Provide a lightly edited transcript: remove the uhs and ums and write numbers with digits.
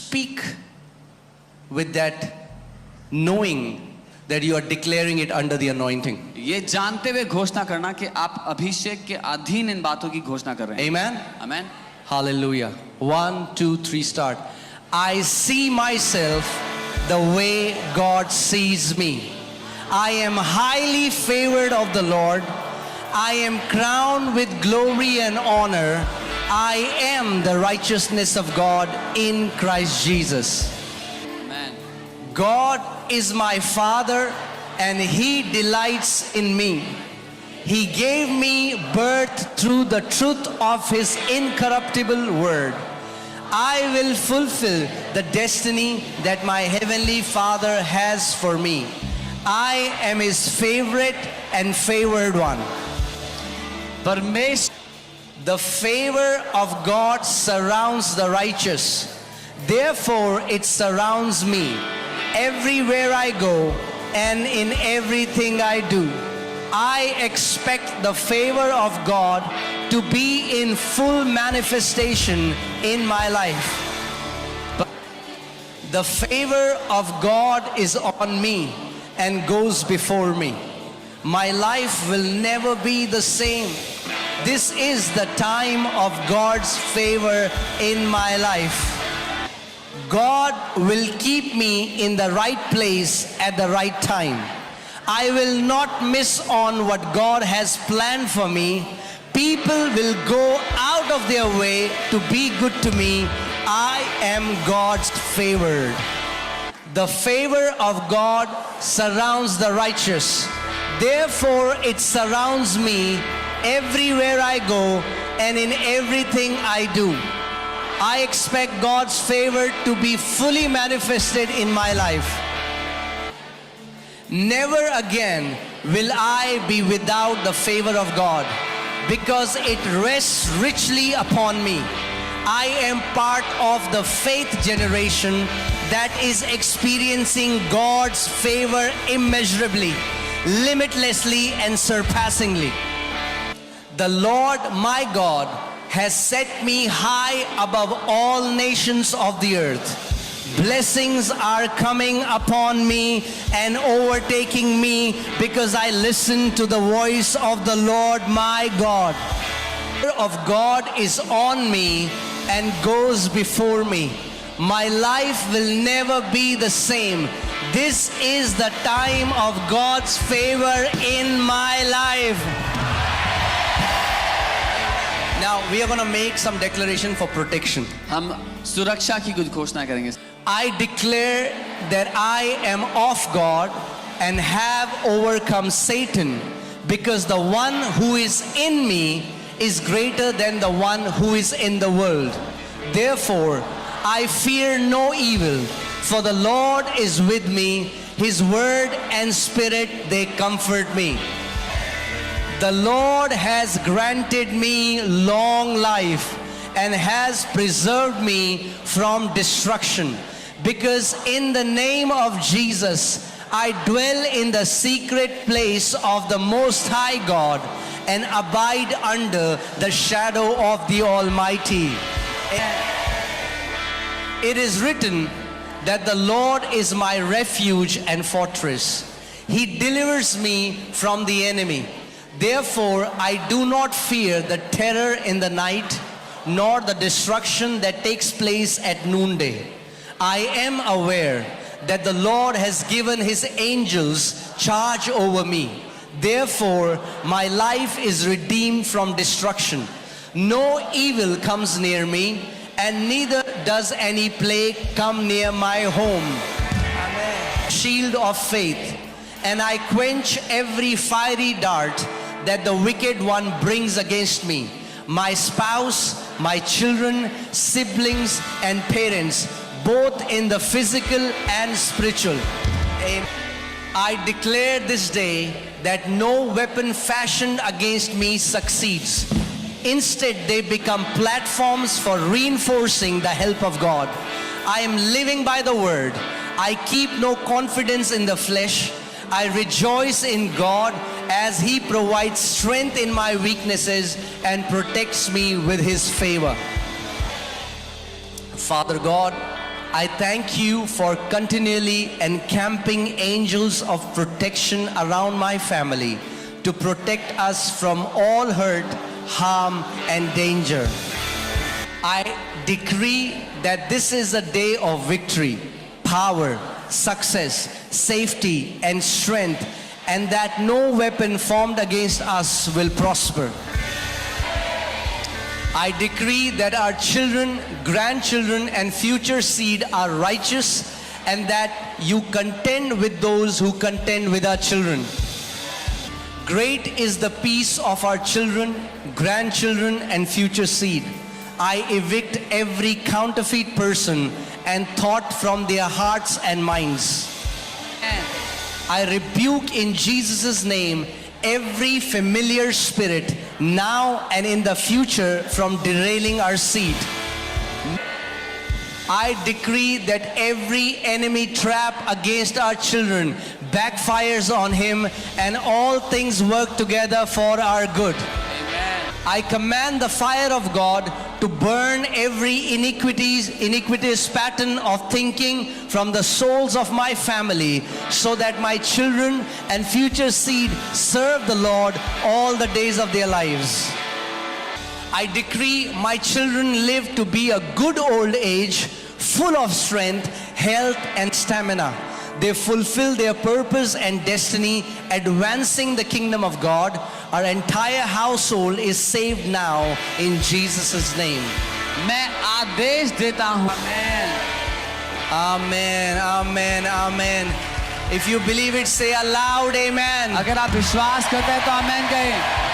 speak with that knowing that you are declaring it under the anointing. ये जानते हुए घोषणा करना कि आप अभिषेक के अधीन इन बातों की घोषणा कर रहे हैं. Amen? Amen. Hallelujah. 1, 2, 3, start. I see myself the way God sees me. I am highly favored of the Lord. I am crowned with glory and honor. I am the righteousness of God in Christ Jesus. Amen. God is my Father and He delights in me. He gave me birth through the truth of His incorruptible word. I will fulfill the destiny that my Heavenly Father has for me. I am His favorite and favored one. परमेश्वर The favor of God surrounds the righteous. Therefore, it surrounds me everywhere I go and in everything I do. I expect the favor of God to be in full manifestation in my life. But the favor of God is on me and goes before me. My life will never be the same. This is the time of God's favor in my life. God will keep me in the right place at the right time. I will not miss on what God has planned for me. People will go out of their way to be good to me. I am God's favored. The favor of God surrounds the righteous. Therefore, it surrounds me everywhere I go and in everything I do. I expect God's favor to be fully manifested in my life. Never again will I be without the favor of God, because it rests richly upon me. I am part of the faith generation that is experiencing God's favor immeasurably, limitlessly, and surpassingly. The Lord my God has set me high above all nations of the earth. Blessings are coming upon me and overtaking me because I listen to the voice of the Lord my God. The favor of God is on me and goes before me. My life will never be the same. This is the time of God's favor in my life. Now we are going to make some declaration for protection. हम सुरक्षा की कुछ घोषणा करेंगे. I declare that I am of God and have overcome Satan, because the one who is in me is greater than the one who is in the world. Therefore, I fear no evil, for the Lord is with me. His word and spirit, they comfort me. The Lord has granted me long life and has preserved me from destruction. Because in the name of Jesus, I dwell in the secret place of the Most High God and abide under the shadow of the Almighty. It is written that the Lord is my refuge and fortress. He delivers me from the enemy. Therefore, I do not fear the terror in the night, nor the destruction that takes place at noonday. I am aware that the Lord has given His angels charge over me. Therefore, my life is redeemed from destruction. No evil comes near me, and neither does any plague come near my home. Amen. Shield of faith, and I quench every fiery dart that the wicked one brings against me, my spouse, my children, siblings, and parents, both in the physical and spiritual. Amen. I declare this day that no weapon fashioned against me succeeds. Instead, they become platforms for reinforcing the help of God. I am living by the word. I keep no confidence in the flesh. I rejoice in God as He provides strength in my weaknesses and protects me with His favor. Father God, I thank you for continually encamping angels of protection around my family to protect us from all hurt, harm, and danger. I decree that this is a day of victory, power, success, safety, and strength, and that no weapon formed against us will prosper. I decree that our children, grandchildren, and future seed are righteous, and that you contend with those who contend with our children. Great is the peace of our children, grandchildren, and future seed. I evict every counterfeit person and thought from their hearts and minds. I rebuke in Jesus' name every familiar spirit now and in the future from derailing our seed. I decree that every enemy trap against our children backfires on him, and all things work together for our good. I command the fire of God to burn every iniquitous pattern of thinking from the souls of my family, so that my children and future seed serve the Lord all the days of their lives. I decree my children live to be a good old age, full of strength, health, and stamina. They fulfill their purpose and destiny, advancing the kingdom of God. Our entire household is saved now in Jesus' name. मैं आदेश देता हूँ। Amen, amen, amen. If you believe it, say aloud, amen. अगर आप विश्वास करते हैं तो आमेन कहें।